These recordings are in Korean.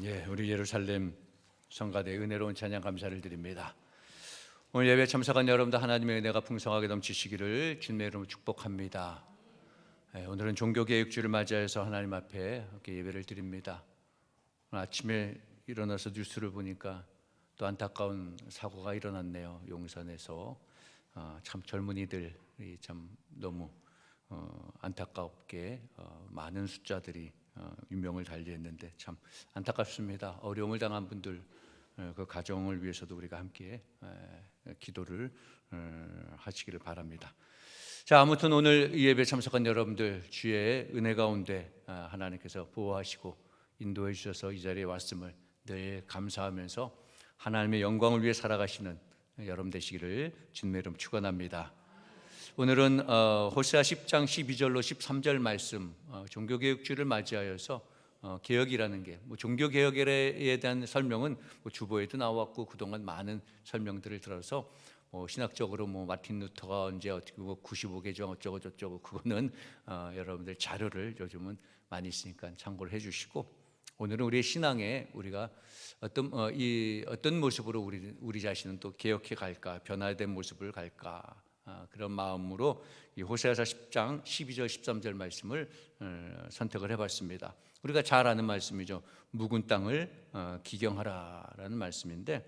우리 예루살렘 성가대 은혜로운 찬양 감사를 드립니다. 오늘 예배 참석한 여러분들 하나님의 은혜가 풍성하게 넘치시기를 주님의 이름으로 축복합니다. 오늘은 종교개혁주를 맞이해서 하나님 앞에 이렇게 예배를 드립니다. 오늘 아침에 일어나서 뉴스를 보니까 또 안타까운 사고가 일어났네요. 용산에서 참 젊은이들이 참 너무 안타깝게 많은 숫자들이 유명을 달리했는데 참 안타깝습니다. 어려움을 당한 분들 그 가정을 위해서도 우리가 함께 기도를 하시기를 바랍니다. 자, 아무튼 오늘 이 예배 참석한 여러분들 주의 은혜 가운데 하나님께서 보호하시고 인도해 주셔서 이 자리에 왔음을 늘 감사하면서 하나님의 영광을 위해 살아가시는 여러분 되시기를 주님의 이름 축원합니다. 오늘은 호세아 10장 12절로 13절 말씀, 종교개혁주를 맞이하여서 개혁이라는 게 종교개혁에 대한 설명은 주보에도 나왔고 그동안 많은 설명들을 들어서 신학적으로 마틴 루터가 언제 어떻게 95개정 어쩌고 저쩌고 그거는 여러분들 자료를 요즘은 많이 있으니까 참고를 해주시고, 오늘은 우리의 신앙에 우리가 어떤 모습으로 우리 자신은 또 개혁해 갈까, 변화된 모습을 갈까, 그런 마음으로 이 호세아서 10장 12절 13절 말씀을 선택을 해봤습니다. 우리가 잘 아는 말씀이죠. 묵은 땅을 기경하라라는 말씀인데,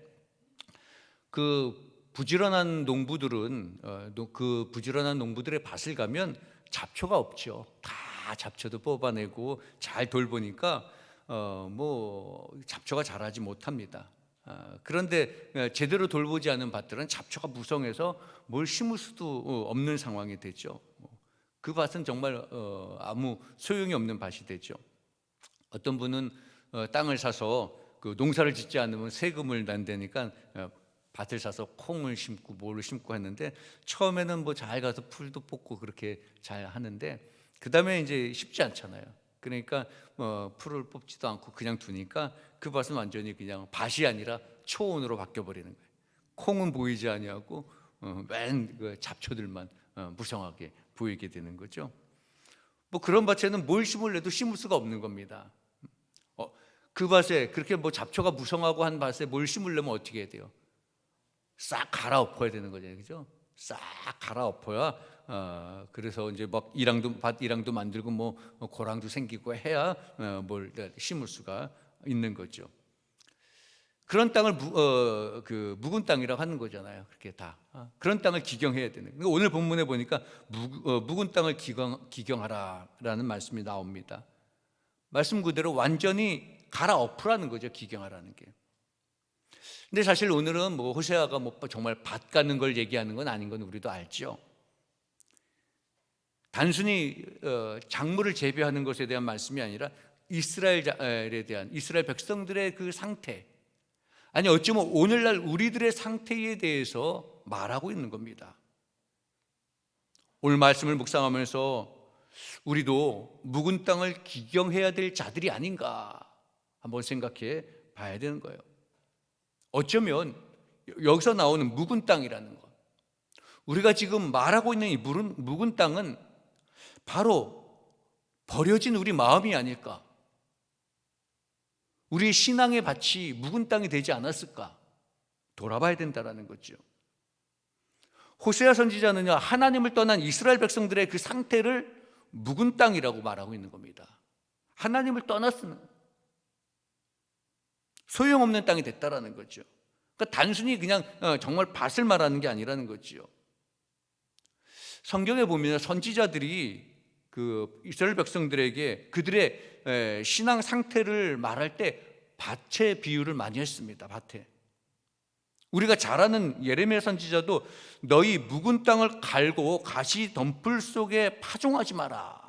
그 부지런한 농부들은 그 부지런한 농부들의 밭을 가면 잡초가 없죠. 다 잡초도 뽑아내고 잘 돌보니까 잡초가 자라지 못합니다. 그런데 제대로 돌보지 않은 밭들은 잡초가 무성해서 뭘 심을 수도 없는 상황이 되죠. 그 밭은 정말 아무 소용이 없는 밭이 되죠. 어떤 분은 땅을 사서 그 농사를 짓지 않으면 세금을 낸다니까 밭을 사서 콩을 심고 뭐를 심고 했는데, 처음에는 잘 가서 풀도 뽑고 그렇게 잘 하는데 그 다음에 이제 쉽지 않잖아요. 그러니까 풀을 뽑지도 않고 그냥 두니까 그 밭은 완전히 그냥 밭이 아니라 초원으로 바뀌어 버리는 거예요. 콩은 보이지 아니하고 맨 그 잡초들만 무성하게 보이게 되는 거죠. 그런 밭에는 뭘 심을래도 심을 수가 없는 겁니다. 그 밭에 그렇게 잡초가 무성하고 한 밭에 뭘 심으려면 어떻게 해야 돼요? 싹 갈아엎어야 되는 거잖아요, 그죠? 싹 갈아엎어야 그래서 이제 밭 이랑도 만들고 고랑도 생기고 해야 뭘 심을 수가 있는 거죠. 그런 땅을 묵은 땅이라고 하는 거잖아요. 그렇게 다 그런 땅을 기경해야 되는. 오늘 본문에 보니까 묵은 땅을 기경하라라는 말씀이 나옵니다. 말씀 그대로 완전히 갈아엎으라는 거죠, 기경하라는 게. 근데 사실 오늘은 호세아가 정말 밭 가는 걸 얘기하는 건 아닌 건 우리도 알죠. 단순히 작물을 재배하는 것에 대한 말씀이 아니라 이스라엘에 대한, 이스라엘 백성들의 그 상태, 아니 어쩌면 오늘날 우리들의 상태에 대해서 말하고 있는 겁니다. 오늘 말씀을 묵상하면서 우리도 묵은 땅을 기경해야 될 자들이 아닌가 한번 생각해 봐야 되는 거예요. 어쩌면 여기서 나오는 묵은 땅이라는 것, 우리가 지금 말하고 있는 이 묵은 땅은 바로 버려진 우리 마음이 아닐까. 우리의 신앙의 밭이 묵은 땅이 되지 않았을까 돌아봐야 된다는 거죠. 호세아 선지자는 하나님을 떠난 이스라엘 백성들의 그 상태를 묵은 땅이라고 말하고 있는 겁니다. 하나님을 떠났으면 소용없는 땅이 됐다라는 거죠. 그러니까 단순히 그냥 정말 밭을 말하는 게 아니라는 거죠. 성경에 보면 선지자들이 그 이스라엘 백성들에게 그들의 신앙 상태를 말할 때 밭의 비유를 많이 했습니다. 밭에. 우리가 잘 아는 예레미야 선지자도 너희 묵은 땅을 갈고 가시 덤불 속에 파종하지 마라.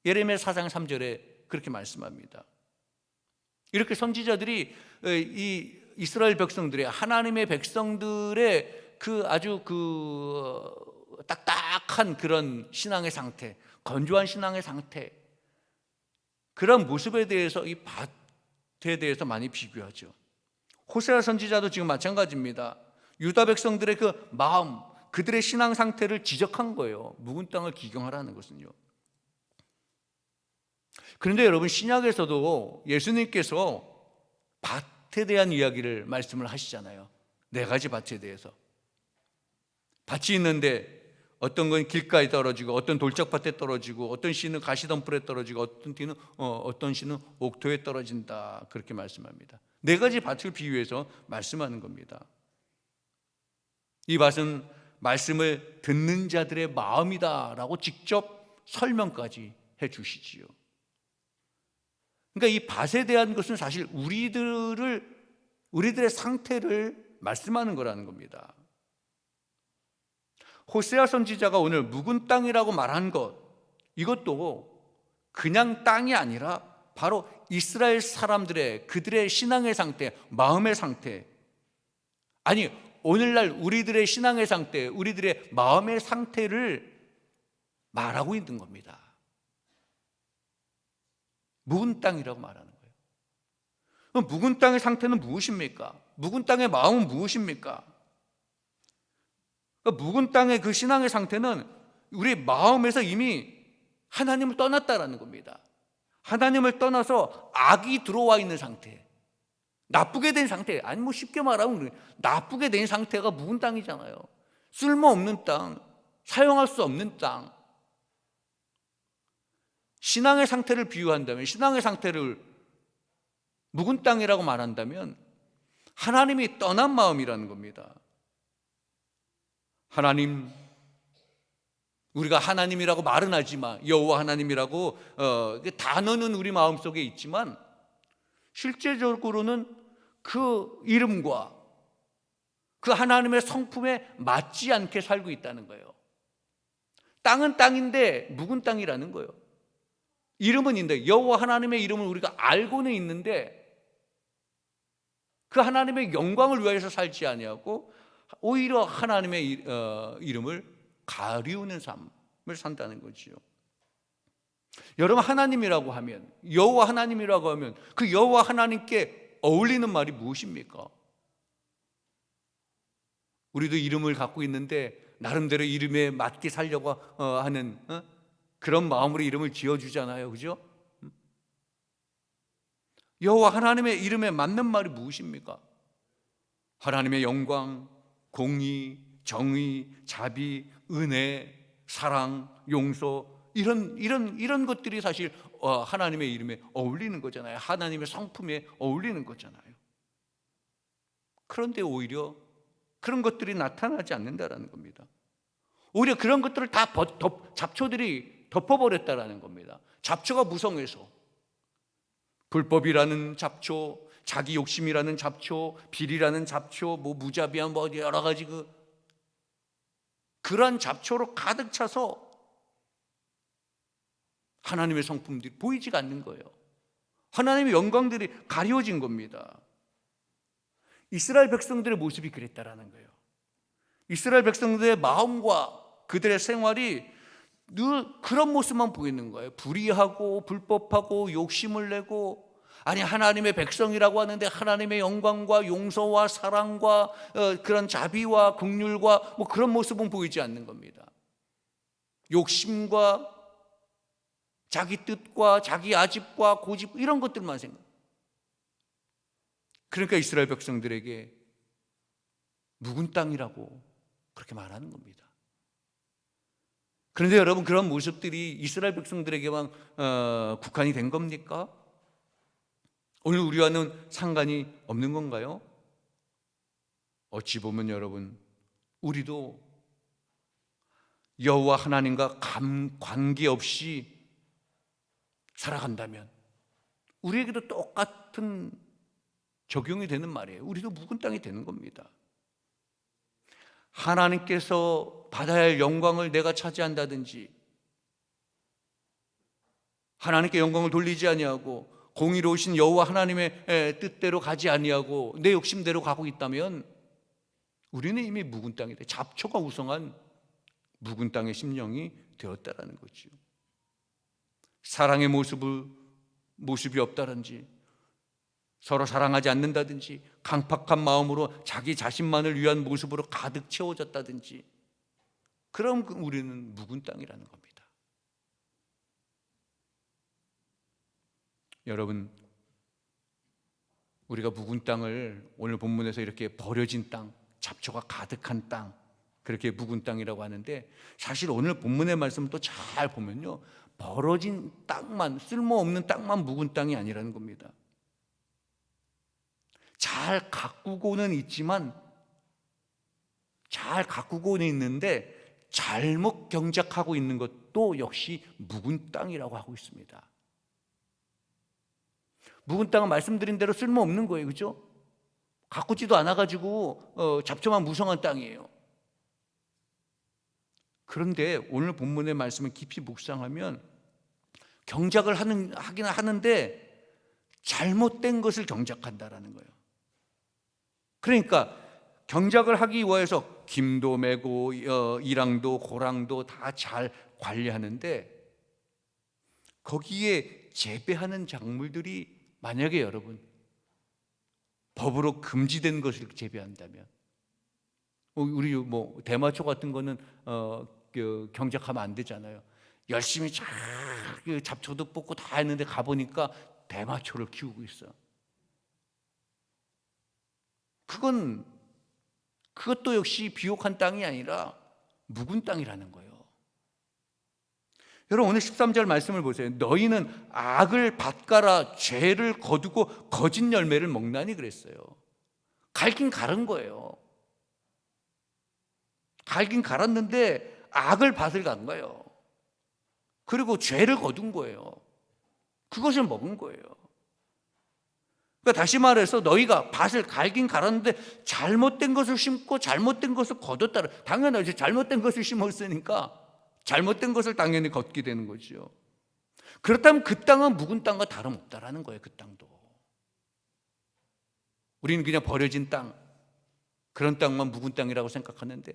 예레미야 4장 3절에 그렇게 말씀합니다. 이렇게 선지자들이 이 이스라엘 백성들의, 하나님의 백성들의 그 아주 딱딱한 그런 신앙의 상태, 건조한 신앙의 상태, 그런 모습에 대해서 이 밭에 대해서 많이 비교하죠. 호세아 선지자도 지금 마찬가지입니다. 유다 백성들의 그 마음, 그들의 신앙 상태를 지적한 거예요. 묵은 땅을 기경하라는 것은요. 그런데 여러분, 신약에서도 예수님께서 밭에 대한 이야기를 말씀을 하시잖아요. 네 가지 밭에 대해서. 밭이 있는데 어떤 건 길가에 떨어지고, 어떤 돌짝밭에 떨어지고, 어떤 씨는 가시덤불에 떨어지고, 어떤 씨는 옥토에 떨어진다, 그렇게 말씀합니다. 네 가지 밭을 비유해서 말씀하는 겁니다. 이 밭은 말씀을 듣는 자들의 마음이다라고 직접 설명까지 해 주시지요. 그러니까 이 밭에 대한 것은 사실 우리들의 상태를 말씀하는 거라는 겁니다. 호세아 선지자가 오늘 묵은 땅이라고 말한 것, 이것도 그냥 땅이 아니라 바로 이스라엘 사람들의, 그들의 신앙의 상태, 마음의 상태, 아니 오늘날 우리들의 신앙의 상태, 우리들의 마음의 상태를 말하고 있는 겁니다. 묵은 땅이라고 말하는 거예요. 그럼 묵은 땅의 상태는 무엇입니까? 묵은 땅의 마음은 무엇입니까? 그러니까 묵은 땅의 그 신앙의 상태는 우리 마음에서 이미 하나님을 떠났다라는 겁니다. 하나님을 떠나서 악이 들어와 있는 상태, 나쁘게 된 상태, 아니 뭐 쉽게 말하면 나쁘게 된 상태가 묵은 땅이잖아요. 쓸모없는 땅, 사용할 수 없는 땅. 신앙의 상태를 비유한다면, 신앙의 상태를 묵은 땅이라고 말한다면 하나님이 떠난 마음이라는 겁니다. 하나님, 우리가 하나님이라고 말은 하지만, 여호와 하나님이라고 단어는 우리 마음속에 있지만 실제적으로는 그 이름과 그 하나님의 성품에 맞지 않게 살고 있다는 거예요. 땅은 땅인데 묵은 땅이라는 거예요. 이름은 있는데, 여호와 하나님의 이름을 우리가 알고는 있는데 그 하나님의 영광을 위하여서 살지 아니하고 오히려 하나님의 이름을 가리우는 삶을 산다는 거지요. 여러분, 하나님이라고 하면, 여호와 하나님이라고 하면 그 여호와 하나님께 어울리는 말이 무엇입니까? 우리도 이름을 갖고 있는데 나름대로 이름에 맞게 살려고 하는 그런 마음으로 이름을 지어주잖아요, 그죠? 여호와 하나님의 이름에 맞는 말이 무엇입니까? 하나님의 영광, 공의, 정의, 자비, 은혜, 사랑, 용서, 이런 것들이 사실 하나님의 이름에 어울리는 거잖아요. 하나님의 성품에 어울리는 거잖아요. 그런데 오히려 그런 것들이 나타나지 않는다라는 겁니다. 오히려 그런 것들을 다 잡초들이 덮어버렸다라는 겁니다. 잡초가 무성해서 불법이라는 잡초, 자기 욕심이라는 잡초, 비리라는 잡초, 뭐 무자비한 뭐 여러 가지 그런 잡초로 가득 차서 하나님의 성품들이 보이지가 않는 거예요. 하나님의 영광들이 가려진 겁니다. 이스라엘 백성들의 모습이 그랬다라는 거예요. 이스라엘 백성들의 마음과 그들의 생활이 늘 그런 모습만 보이는 거예요. 불의하고 불법하고 욕심을 내고, 아니 하나님의 백성이라고 하는데 하나님의 영광과 용서와 사랑과 그런 자비와 긍휼과 뭐 그런 모습은 보이지 않는 겁니다. 욕심과 자기 뜻과 자기 아집과 고집, 이런 것들만 생각. 그러니까 이스라엘 백성들에게 묵은 땅이라고 그렇게 말하는 겁니다. 그런데 여러분, 그런 모습들이 이스라엘 백성들에게만 국한이 된 겁니까? 오늘 우리와는 상관이 없는 건가요? 어찌 보면 여러분, 우리도 여호와 하나님과 관계없이 살아간다면 우리에게도 똑같은 적용이 되는 말이에요. 우리도 묵은 땅이 되는 겁니다. 하나님께서 받아야 할 영광을 내가 차지한다든지, 하나님께 영광을 돌리지 아니하고 공의로우신 여호와 하나님의 뜻대로 가지 아니하고 내 욕심대로 가고 있다면 우리는 이미 묵은 땅이 돼, 잡초가 우성한 묵은 땅의 심령이 되었다라는 거죠. 사랑의 모습이 없다든지, 서로 사랑하지 않는다든지, 강팍한 마음으로 자기 자신만을 위한 모습으로 가득 채워졌다든지, 그럼 우리는 묵은 땅이라는 겁니다. 여러분, 우리가 묵은 땅을 오늘 본문에서 이렇게 버려진 땅, 잡초가 가득한 땅, 그렇게 묵은 땅이라고 하는데, 사실 오늘 본문의 말씀을 또 잘 보면요, 벌어진 땅만, 쓸모없는 땅만 묵은 땅이 아니라는 겁니다. 잘 가꾸고는 있지만, 잘 가꾸고는 있는데 잘못 경작하고 있는 것도 역시 묵은 땅이라고 하고 있습니다. 묵은 땅은 말씀드린 대로 쓸모없는 거예요, 그죠? 가꾸지도 않아가지고 잡초만 무성한 땅이에요. 그런데 오늘 본문의 말씀을 깊이 묵상하면 경작을 하긴 하는데 잘못된 것을 경작한다라는 거예요. 그러니까 경작을 하기 위해서 김도 메고 이랑도 고랑도 다 잘 관리하는데, 거기에 재배하는 작물들이 만약에 여러분 법으로 금지된 것을 재배한다면, 우리 뭐 대마초 같은 거는 경작하면 안 되잖아요. 열심히 잘 잡초도 뽑고 다 했는데 가보니까 대마초를 키우고 있어. 그것도 역시 비옥한 땅이 아니라 묵은 땅이라는 거예요. 여러분, 오늘 13절 말씀을 보세요. 너희는 악을 밭갈아 죄를 거두고 거짓 열매를 먹나니 그랬어요. 갈긴 갈은 거예요. 갈긴 갈았는데 악을 밭을 간 거예요. 그리고 죄를 거둔 거예요. 그것을 먹은 거예요. 그러니까 다시 말해서 너희가 밭을 갈긴 갈았는데 잘못된 것을 심고 잘못된 것을 거뒀다. 당연하죠. 잘못된 것을 심었으니까 잘못된 것을 당연히 걷게 되는 거죠. 그렇다면 그 땅은 묵은 땅과 다름없다라는 거예요. 그 땅도. 우리는 그냥 버려진 땅, 그런 땅만 묵은 땅이라고 생각하는데,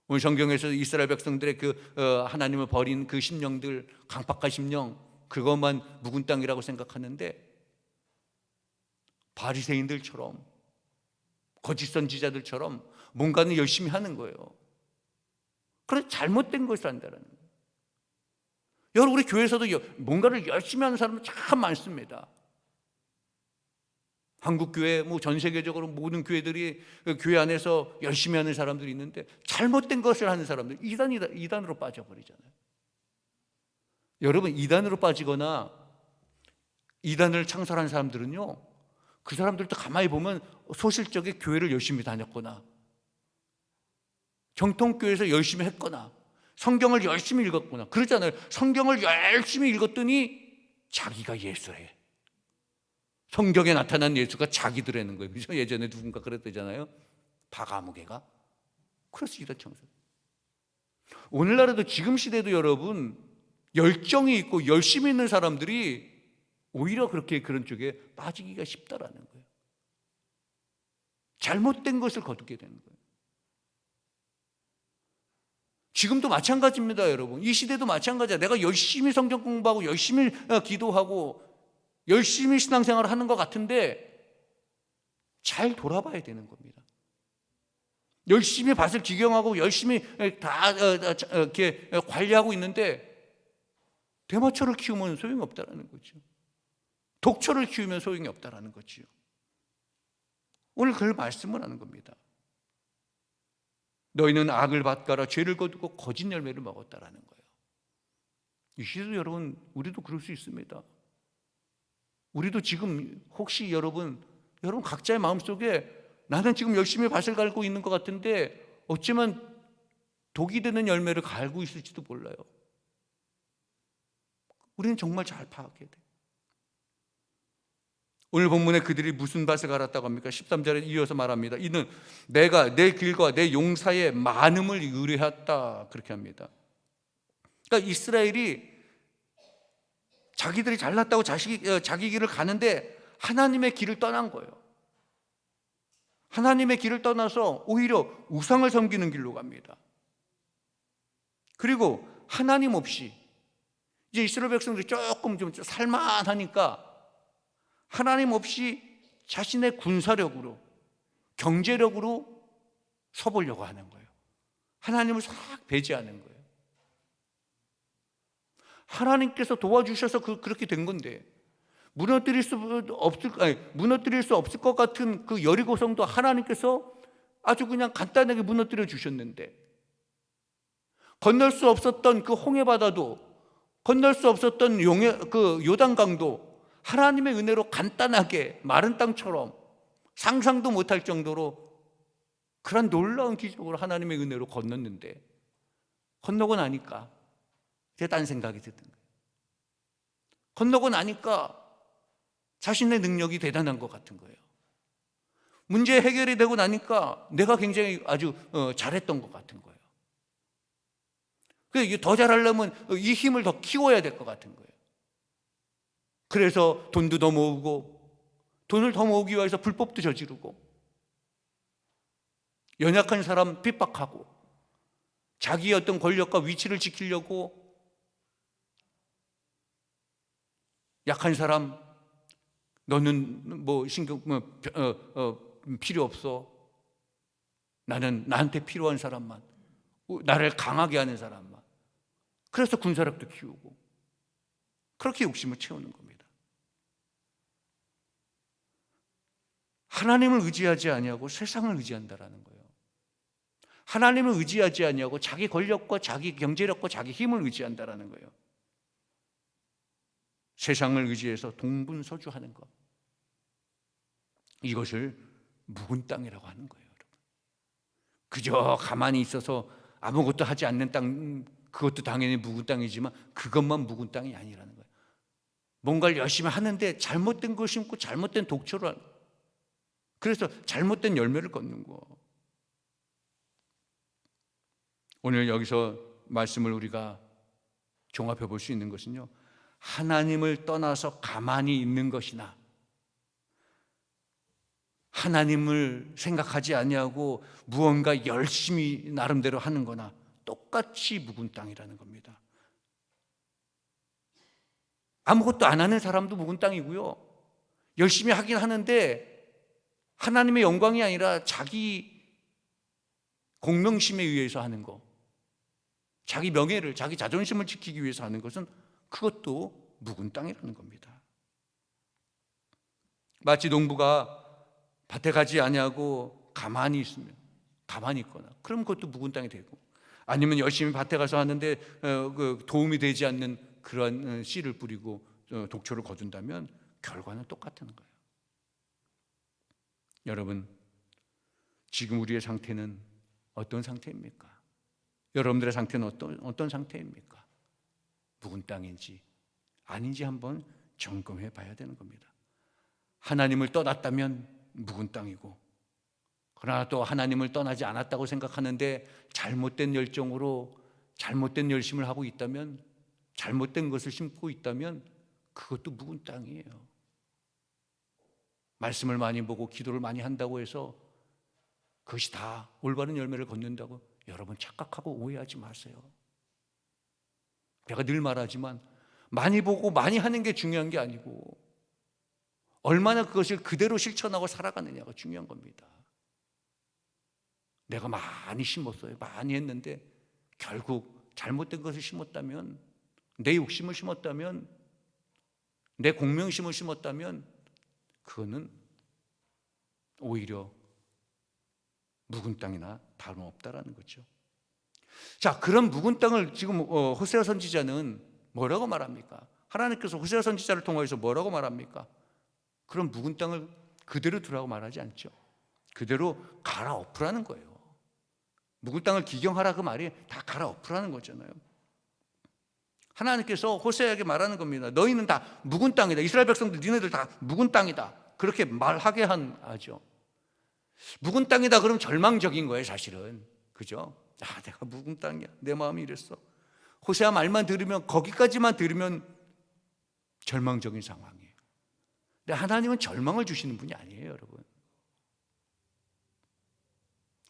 오늘 성경에서 이스라엘 백성들의 하나님을 버린 그 심령들, 강팍한 심령, 그것만 묵은 땅이라고 생각하는데, 바리새인들처럼, 거짓 선지자들처럼 뭔가는 열심히 하는 거예요. 그래서 잘못된 것을 한다는 거예요. 여러분, 우리 교회에서도 뭔가를 열심히 하는 사람은 참 많습니다. 한국교회, 전 세계적으로 모든 교회들이 교회 안에서 열심히 하는 사람들이 있는데, 잘못된 것을 하는 사람들, 이단으로 빠져버리잖아요. 여러분, 이단으로 빠지거나 이단을 창설한 사람들은요, 그 사람들도 가만히 보면 소실적에 교회를 열심히 다녔거나 정통교회에서 열심히 했거나 성경을 열심히 읽었구나. 그러잖아요. 성경을 열심히 읽었더니 자기가 예수래. 성경에 나타난 예수가 자기들이라는 거예요. 그죠? 예전에 누군가 그랬대잖아요. 바가무개가. 그래서 이단 청소. 오늘날에도 지금 시대도 여러분 열정이 있고 열심히 있는 사람들이 오히려 그런 쪽에 빠지기가 쉽다라는 거예요. 잘못된 것을 거두게 되는 거예요. 지금도 마찬가지입니다, 여러분. 이 시대도 마찬가지야. 내가 열심히 성경 공부하고 열심히 기도하고 열심히 신앙생활을 하는 것 같은데 잘 돌아봐야 되는 겁니다. 열심히 밭을 기경하고 열심히 다 이렇게 관리하고 있는데 대마초를 키우면 소용이 없다라는 거죠. 독초를 키우면 소용이 없다라는 거죠. 오늘 그걸 말씀을 하는 겁니다. 너희는 악을 밭갈아 죄를 거두고 거짓 열매를 먹었다라는 거예요. 이 시대도 여러분, 우리도 그럴 수 있습니다. 우리도 지금 혹시 여러분 각자의 마음속에 나는 지금 열심히 밭을 갈고 있는 것 같은데 어쩌면 독이 되는 열매를 갈고 있을지도 몰라요. 우리는 정말 잘 파악해야 돼요. 오늘 본문에 그들이 무슨 밭을 갈았다고 합니까? 13절에 이어서 말합니다. 이는 내가 내 길과 내 용사의 많음을 의뢰했다, 그렇게 합니다. 그러니까 이스라엘이 자기들이 잘났다고 자기 길을 가는데 하나님의 길을 떠난 거예요. 하나님의 길을 떠나서 오히려 우상을 섬기는 길로 갑니다. 그리고 하나님 없이 이제 이스라엘 백성들이 조금 좀 살만하니까 하나님 없이 자신의 군사력으로, 경제력으로 서보려고 하는 거예요. 하나님을 싹 배제하는 거예요. 하나님께서 도와주셔서 그렇게 된 건데, 무너뜨릴 수 없을 것 같은 그 여리고성도 하나님께서 아주 그냥 간단하게 무너뜨려 주셨는데, 건널 수 없었던 그 홍해바다도, 건널 수 없었던 그 요단강도 하나님의 은혜로 간단하게 마른 땅처럼 상상도 못할 정도로 그런 놀라운 기적으로 하나님의 은혜로 건넜는데, 건너고 나니까 제가 딴 생각이 드는 거예요. 건너고 나니까 자신의 능력이 대단한 것 같은 거예요. 문제 해결이 되고 나니까 내가 굉장히 아주 잘했던 것 같은 거예요. 그래서 더 잘하려면 이 힘을 더 키워야 될 것 같은 거예요. 그래서 돈도 더 모으고, 돈을 더 모으기 위해서 불법도 저지르고, 연약한 사람 핍박하고, 자기의 어떤 권력과 위치를 지키려고 약한 사람, 너는 필요 없어, 나는 나한테 필요한 사람만, 나를 강하게 하는 사람만. 그래서 군사력도 키우고 그렇게 욕심을 채우는 겁니다. 하나님을 의지하지 아니하고 세상을 의지한다라는 거예요. 하나님을 의지하지 아니하고 자기 권력과 자기 경제력과 자기 힘을 의지한다라는 거예요. 세상을 의지해서 동분서주하는 것, 이것을 묵은 땅이라고 하는 거예요. 여러분, 그저 가만히 있어서 아무것도 하지 않는 땅, 그것도 당연히 묵은 땅이지만 그것만 묵은 땅이 아니라는 거예요. 뭔가를 열심히 하는데 잘못된 걸 심고 잘못된 독초를 하는, 그래서 잘못된 열매를 걷는 거. 오늘 여기서 말씀을 우리가 종합해 볼 수 있는 것은요, 하나님을 떠나서 가만히 있는 것이나 하나님을 생각하지 아니하고 무언가 열심히 나름대로 하는 거나 똑같이 묵은 땅이라는 겁니다. 아무것도 안 하는 사람도 묵은 땅이고요, 열심히 하긴 하는데 하나님의 영광이 아니라 자기 공명심에 의해서 하는 거, 자기 명예를, 자기 자존심을 지키기 위해서 하는 것은 그것도 묵은 땅이라는 겁니다. 마치 농부가 밭에 가지 아니하고 가만히 있으면, 가만히 있거나, 그럼 그것도 묵은 땅이 되고, 아니면 열심히 밭에 가서 하는데 도움이 되지 않는 그런 씨를 뿌리고 독초를 거둔다면 결과는 똑같은 거예요. 여러분, 지금 우리의 상태는 어떤 상태입니까? 여러분들의 상태는 어떤 상태입니까? 묵은 땅인지 아닌지 한번 점검해 봐야 되는 겁니다. 하나님을 떠났다면 묵은 땅이고, 그러나 또 하나님을 떠나지 않았다고 생각하는데 잘못된 열정으로 잘못된 열심을 하고 있다면, 잘못된 것을 심고 있다면 그것도 묵은 땅이에요. 말씀을 많이 보고 기도를 많이 한다고 해서 그것이 다 올바른 열매를 걷는다고 여러분 착각하고 오해하지 마세요. 제가 늘 말하지만 많이 보고 많이 하는 게 중요한 게 아니고 얼마나 그것을 그대로 실천하고 살아가느냐가 중요한 겁니다. 내가 많이 심었어요. 많이 했는데 결국 잘못된 것을 심었다면, 내 욕심을 심었다면, 내 공명심을 심었다면 그거는 오히려 묵은 땅이나 다름없다라는 거죠. 자, 그런 묵은 땅을 지금 호세아 선지자는 뭐라고 말합니까? 하나님께서 호세아 선지자를 통해서 뭐라고 말합니까? 그런 묵은 땅을 그대로 두라고 말하지 않죠. 그대로 갈아엎으라는 거예요. 묵은 땅을 기경하라, 그 말이 다 갈아엎으라는 거잖아요. 하나님께서 호세아에게 말하는 겁니다. 너희는 다 묵은 땅이다. 이스라엘 백성들, 니네들 다 묵은 땅이다. 그렇게 말하게 하죠. 묵은 땅이다 그러면 절망적인 거예요, 사실은. 그죠? 아, 내가 묵은 땅이야. 내 마음이 이랬어. 호세아 말만 들으면, 거기까지만 들으면 절망적인 상황이에요. 근데 하나님은 절망을 주시는 분이 아니에요, 여러분.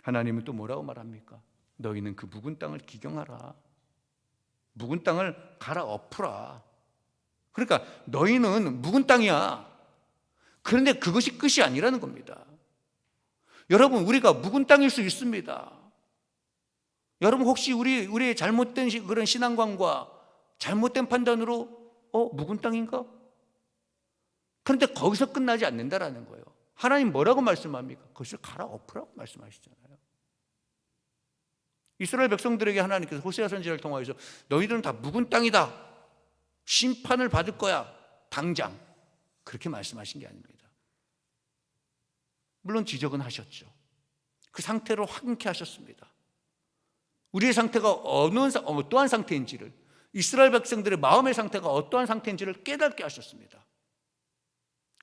하나님은 또 뭐라고 말합니까? 너희는 그 묵은 땅을 기경하라. 묵은 땅을 갈아엎으라. 그러니까 너희는 묵은 땅이야. 그런데 그것이 끝이 아니라는 겁니다. 여러분, 우리가 묵은 땅일 수 있습니다. 여러분, 혹시 우리의 잘못된 그런 신앙관과 잘못된 판단으로 묵은 땅인가? 그런데 거기서 끝나지 않는다라는 거예요. 하나님 뭐라고 말씀합니까? 그것을 갈아엎으라고 말씀하시잖아요. 이스라엘 백성들에게 하나님께서 호세아 선지자를 통하여서 너희들은 다 묵은 땅이다, 심판을 받을 거야, 당장, 그렇게 말씀하신 게 아닙니다. 물론 지적은 하셨죠. 그 상태로 확인케 하셨습니다. 우리의 상태가 어떠한 상태인지를, 이스라엘 백성들의 마음의 상태가 어떠한 상태인지를 깨닫게 하셨습니다.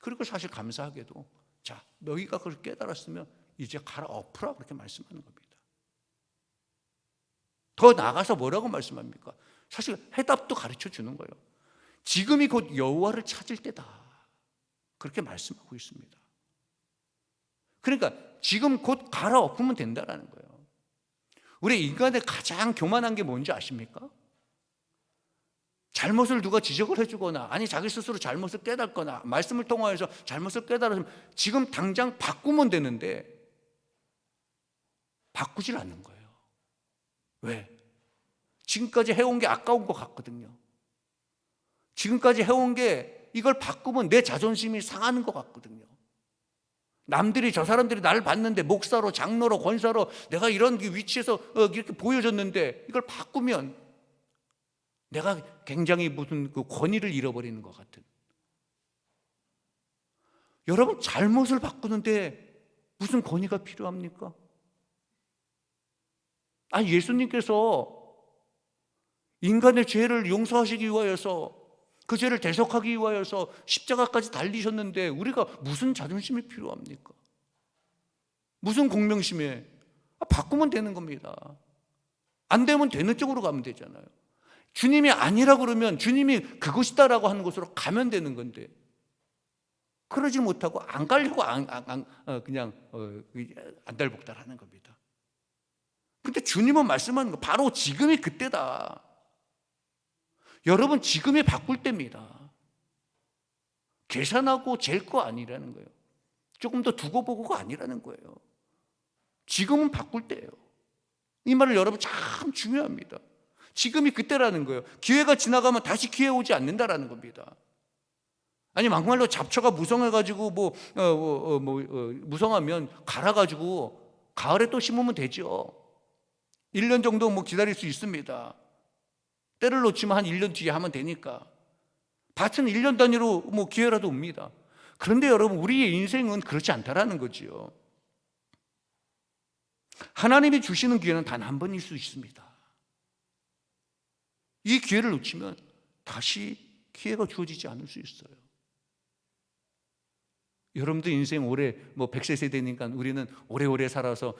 그리고 사실 감사하게도 자, 너희가 그걸 깨달았으면 이제 갈아엎으라, 그렇게 말씀하는 겁니다. 더 나아가서 뭐라고 말씀합니까? 사실 해답도 가르쳐 주는 거예요. 지금이 곧 여호와를 찾을 때다, 그렇게 말씀하고 있습니다. 그러니까 지금 곧 갈아엎으면 된다는 거예요. 우리 인간의 가장 교만한 게 뭔지 아십니까? 잘못을 누가 지적을 해주거나, 아니 자기 스스로 잘못을 깨닫거나, 말씀을 통하여서 잘못을 깨달으면 지금 당장 바꾸면 되는데 바꾸질 않는 거예요. 왜? 지금까지 해온 게 아까운 것 같거든요. 지금까지 해온 게 이걸 바꾸면 내 자존심이 상하는 것 같거든요. 남들이, 저 사람들이 나를 봤는데 목사로, 장로로, 권사로 내가 이런 위치에서 이렇게 보여졌는데 이걸 바꾸면 내가 굉장히 무슨 그 권위를 잃어버리는 것 같은. 여러분, 잘못을 바꾸는데 무슨 권위가 필요합니까? 아니, 예수님께서 인간의 죄를 용서하시기 위하여서, 그 죄를 대속하기 위하여서 십자가까지 달리셨는데 우리가 무슨 자존심이 필요합니까? 무슨 공명심에? 바꾸면 되는 겁니다. 안 되면 되는 쪽으로 가면 되잖아요. 주님이 아니라 그러면 주님이 그것이다라고 하는 곳으로 가면 되는 건데, 그러지 못하고 안 가려고 그냥 안달복달하는 겁니다. 근데 주님은 말씀하는 거, 바로 지금이 그때다. 여러분, 지금이 바꿀 때입니다. 계산하고 잴 거 아니라는 거예요. 조금 더 두고 보고가 아니라는 거예요. 지금은 바꿀 때예요. 이 말을 여러분 참 중요합니다. 지금이 그때라는 거예요. 기회가 지나가면 다시 기회 오지 않는다라는 겁니다. 아니, 막말로 잡초가 무성해가지고 무성하면 갈아가지고 가을에 또 심으면 되죠. 1년 정도 기다릴 수 있습니다. 때를 놓치면 한 1년 뒤에 하면 되니까. 밭은 1년 단위로 기회라도 옵니다. 그런데 여러분, 우리의 인생은 그렇지 않다라는 거지요. 하나님이 주시는 기회는 단 한 번일 수 있습니다. 이 기회를 놓치면 다시 기회가 주어지지 않을 수 있어요. 여러분들 인생 올해 100세 세대니까 우리는 오래오래 살아서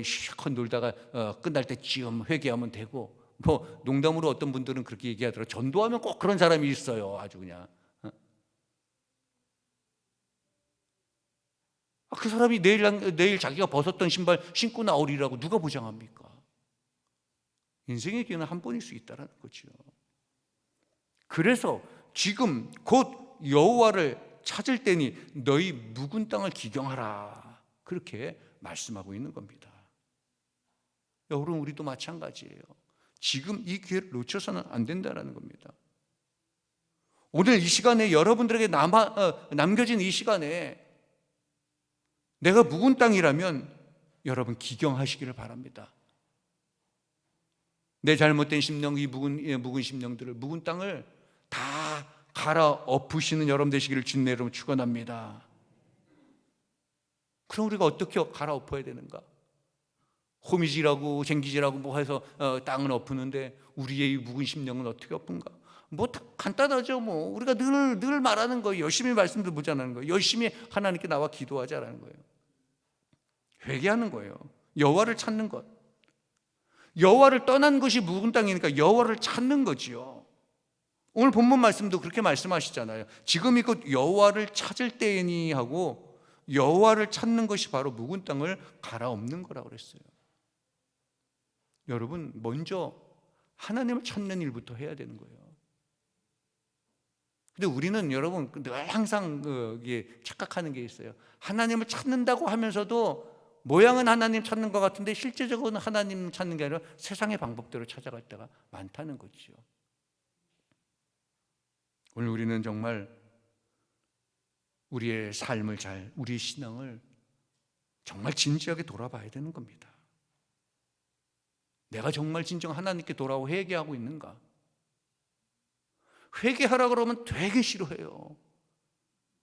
실컷 놀다가 끝날 때쯤 회개하면 되고, 농담으로 어떤 분들은 그렇게 얘기하더라고요. 전도하면 꼭 그런 사람이 있어요. 아주 그냥. 그 사람이 내일 자기가 벗었던 신발 신고 나오리라고 누가 보장합니까? 인생의 기회는 한 번일 수 있다는 거죠. 그래서 지금 곧 여호와를 찾을 때니 너희 묵은 땅을 기경하라, 그렇게 말씀하고 있는 겁니다. 여러분, 우리도 마찬가지예요. 지금 이 기회를 놓쳐서는 안 된다는 겁니다. 오늘 이 시간에 여러분들에게 남겨진 이 시간에 내가 묵은 땅이라면 여러분 기경하시기를 바랍니다. 내 잘못된 심령, 이 묵은 심령들을, 묵은 땅을 다 갈아엎으시는 여러분 되시기를 주님의 이름으로 축원합니다. 그럼 우리가 어떻게 갈아엎어야 되는가? 호미질하고 쟁기질하고 해서 땅을 엎으는데 우리의 이 묵은 심령은 어떻게 엎은가? 간단하죠. 우리가 늘 말하는 거예요. 열심히 말씀 듣자는 거예요. 열심히 하나님께 나와 기도하자라는 거예요. 회개하는 거예요. 여호와를 찾는 것. 여호와를 떠난 것이 묵은 땅이니까 여호와를 찾는 거지요. 오늘 본문 말씀도 그렇게 말씀하시잖아요. 지금이 곧 여호와를 찾을 때이니 하고, 여호와를 찾는 것이 바로 묵은 땅을 갈아엎는 거라고 그랬어요. 여러분, 먼저 하나님을 찾는 일부터 해야 되는 거예요. 근데 우리는 여러분 늘 항상 착각하는 게 있어요. 하나님을 찾는다고 하면서도 모양은 하나님 찾는 것 같은데 실제적으로는 하나님 찾는 게 아니라 세상의 방법대로 찾아갈 때가 많다는 거죠. 오늘 우리는 정말 우리의 삶을 우리의 신앙을 정말 진지하게 돌아봐야 되는 겁니다. 내가 정말 진정 하나님께 돌아오고 회개하고 있는가? 회개하라 그러면 되게 싫어해요.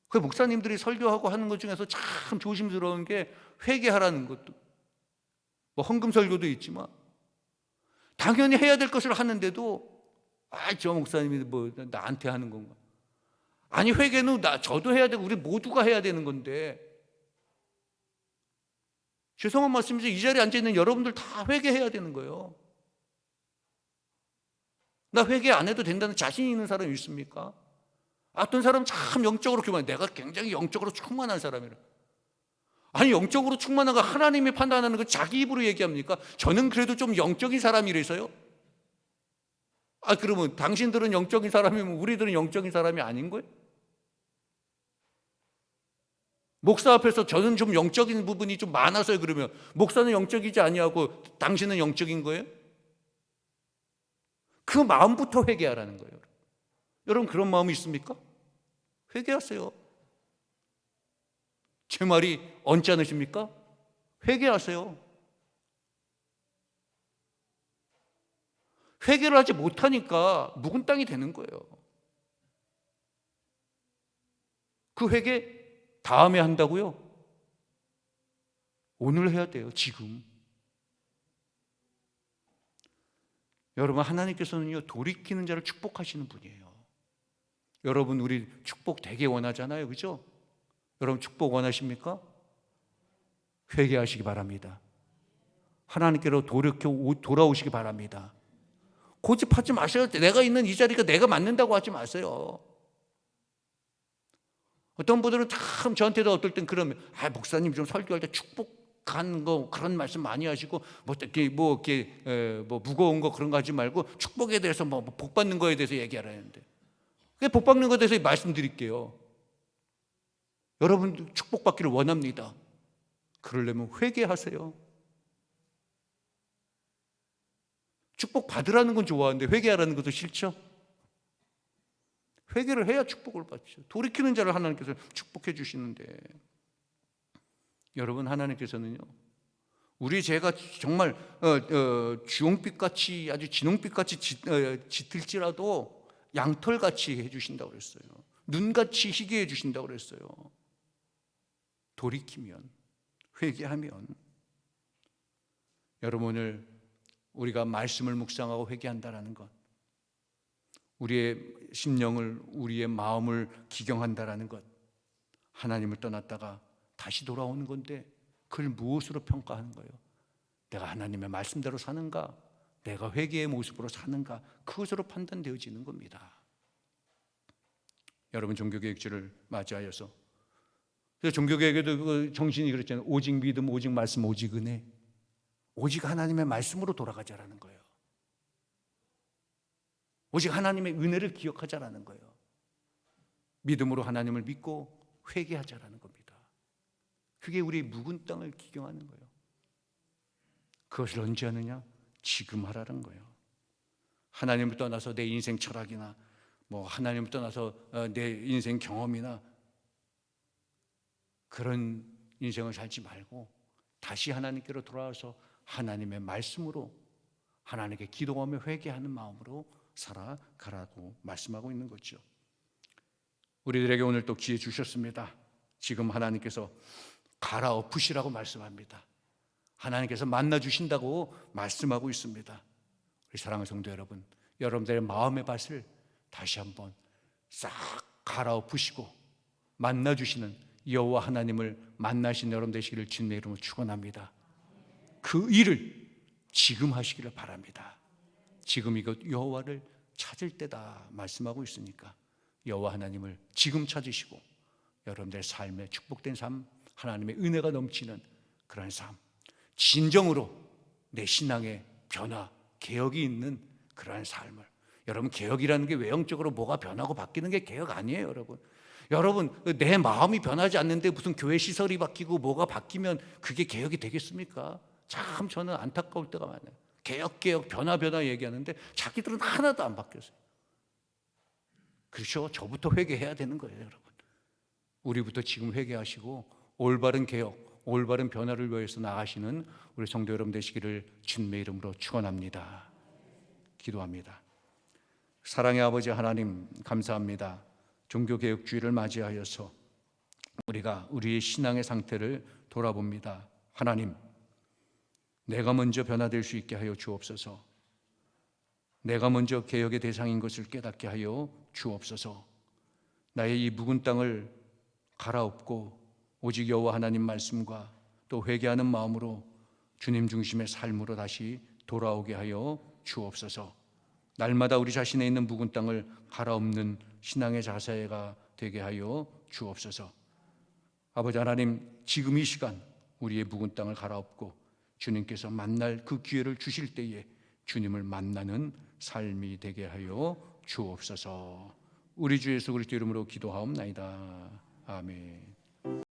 그 목사님들이 설교하고 하는 것 중에서 참 조심스러운 게 회개하라는 것도, 뭐 헌금 설교도 있지만 당연히 해야 될 것을 하는데도 저 목사님이 뭐 나한테 하는 건가? 아니, 회개는 저도 해야 되고 우리 모두가 해야 되는 건데, 죄송한 말씀이죠. 이 자리에 앉아있는 여러분들 다 회개해야 되는 거예요. 나 회개 안 해도 된다는 자신 있는 사람이 있습니까? 어떤 사람은 참 영적으로 교만해. 내가 굉장히 영적으로 충만한 사람이라. 아니, 영적으로 충만한 거 하나님이 판단하는 거 자기 입으로 얘기합니까? 저는 그래도 좀 영적인 사람이라서요. 그러면 당신들은 영적인 사람이면 우리들은 영적인 사람이 아닌 거예요? 목사 앞에서 저는 좀 영적인 부분이 좀 많아서요. 그러면 목사는 영적이지 아니하고 당신은 영적인 거예요? 그 마음부터 회개하라는 거예요. 여러분, 그런 마음이 있습니까? 회개하세요. 제 말이 얹지 않으십니까? 회개하세요. 회개를 하지 못하니까 묵은 땅이 되는 거예요. 그 회개 다음에 한다고요? 오늘 해야 돼요. 지금. 여러분, 하나님께서는요, 돌이키는 자를 축복하시는 분이에요. 여러분, 우리 축복 되게 원하잖아요. 그죠? 여러분, 축복 원하십니까? 회개하시기 바랍니다. 하나님께로 돌아오시기 바랍니다. 고집하지 마세요. 내가 있는 이 자리가 내가 맞는다고 하지 마세요. 어떤 분들은 참 저한테도 어떨 땐 그러면, 목사님 좀 설교할 때 축복한 거 그런 말씀 많이 하시고 뭐 무거운 거 그런 거 하지 말고 축복에 대해서 복 받는 거에 대해서 얘기하라는데, 복 받는 거에 대해서 말씀드릴게요. 여러분도 축복받기를 원합니다. 그러려면 회개하세요. 축복 받으라는 건 좋아하는데 회개하라는 것도 싫죠? 회개를 해야 축복을 받죠. 돌이키는 자를 하나님께서 축복해 주시는데, 여러분, 하나님께서는요, 우리 죄가 정말 주홍빛같이 아주 진홍빛같이 짙을지라도 양털같이 해주신다고 그랬어요. 눈같이 희게 해주신다고 그랬어요. 돌이키면, 회개하면. 여러분, 오늘 우리가 말씀을 묵상하고 회개한다는 것, 우리의 심령을, 우리의 마음을 기경한다는 것, 하나님을 떠났다가 다시 돌아오는 건데 그걸 무엇으로 평가하는 거예요? 내가 하나님의 말씀대로 사는가? 내가 회개의 모습으로 사는가? 그것으로 판단되어지는 겁니다. 여러분, 종교개혁주를 맞이하여서, 종교개혁에도 그 정신이 그랬잖아요. 오직 믿음, 오직 말씀, 오직 은혜. 오직 하나님의 말씀으로 돌아가자라는 거예요. 오직 하나님의 은혜를 기억하자라는 거예요. 믿음으로 하나님을 믿고 회개하자라는 겁니다. 그게 우리의 묵은 땅을 기경하는 거예요. 그것을 언제 하느냐? 지금 하라는 거예요. 하나님을 떠나서 내 인생 철학이나 하나님을 떠나서 내 인생 경험이나 그런 인생을 살지 말고 다시 하나님께로 돌아와서 하나님의 말씀으로, 하나님께 기도하며 회개하는 마음으로 살아가라고 말씀하고 있는 거죠. 우리들에게 오늘 또 기회 주셨습니다. 지금 하나님께서 갈아엎으시라고 말씀합니다. 하나님께서 만나주신다고 말씀하고 있습니다. 우리 사랑하는 성도 여러분, 여러분들의 마음의 밭을 다시 한번 싹 갈아엎으시고 만나주시는 여호와 하나님을 만나신 여러분 되시기를 주님의 이름으로 축원합니다. 그 일을 지금 하시기를 바랍니다. 지금 이것 여호와를 찾을 때다 말씀하고 있으니까 여호와 하나님을 지금 찾으시고 여러분들의 삶에 축복된 삶, 하나님의 은혜가 넘치는 그런 삶, 진정으로 내 신앙의 변화, 개혁이 있는 그러한 삶을, 여러분, 개혁이라는 게 외형적으로 뭐가 변하고 바뀌는 게 개혁 아니에요. 여러분, 내 마음이 변하지 않는데 무슨 교회 시설이 바뀌고 뭐가 바뀌면 그게 개혁이 되겠습니까? 참 저는 안타까울 때가 많아요. 개혁, 변화 얘기하는데 자기들은 하나도 안 바뀌었어요. 그렇죠? 저부터 회개해야 되는 거예요, 여러분. 우리부터 지금 회개하시고 올바른 개혁, 올바른 변화를 위해서 나가시는 우리 성도 여러분 되시기를 주님의 이름으로 축원합니다. 기도합니다. 사랑의 아버지 하나님, 감사합니다. 종교개혁주의를 맞이하여서 우리가 우리의 신앙의 상태를 돌아봅니다. 하나님, 내가 먼저 변화될 수 있게 하여 주옵소서. 내가 먼저 개혁의 대상인 것을 깨닫게 하여 주옵소서. 나의 이 묵은 땅을 갈아엎고 오직 여호와 하나님 말씀과 또 회개하는 마음으로 주님 중심의 삶으로 다시 돌아오게 하여 주옵소서. 날마다 우리 자신에 있는 묵은 땅을 갈아엎는 신앙의 자세가 되게 하여 주옵소서. 아버지 하나님, 지금 이 시간 우리의 묵은 땅을 갈아엎고 주님께서 만날 그 기회를 주실 때에 주님을 만나는 삶이 되게 하여 주옵소서. 우리 주 예수 그리스도 이름으로 기도하옵나이다. 아멘.